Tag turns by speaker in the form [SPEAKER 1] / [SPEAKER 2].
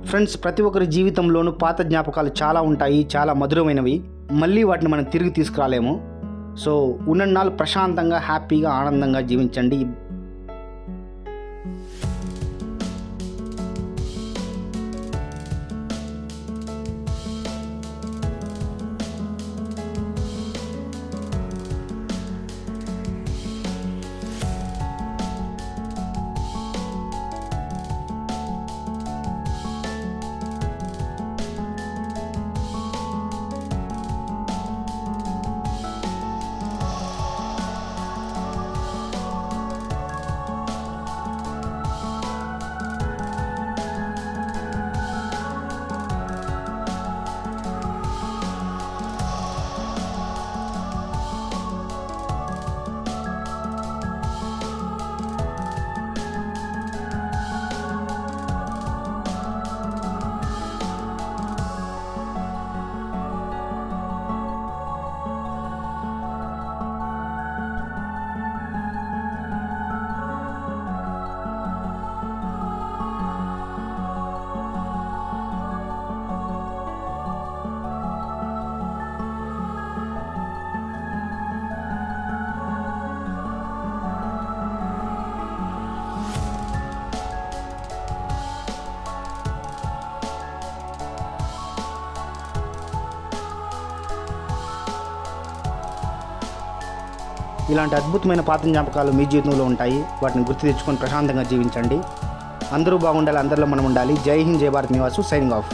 [SPEAKER 1] Friends, ప్రతి ఒక్కరి జీవితంలోనూ పాత జ్ఞాపకాలు చాలా ఉంటాయి, చాలా మధురమైనవి. మళ్ళీ వాటిని మనం తిరిగి తీసుకురాలేము. సో ఉన్నన్నాళ్ళు ప్రశాంతంగా, హ్యాపీగా, ఆనందంగా జీవించండి. ఇలాంటి అద్భుతమైన పాత జ్ఞాపకాలు మీ జీవితంలో ఉంటాయి. వాటిని గుర్తు తెచ్చుకొని ప్రశాంతంగా జీవించండి. అందరూ బాగుండాలి, అందరిలో మనం ఉండాలి. జై హింద్, జై భారత్. Nivas signing off.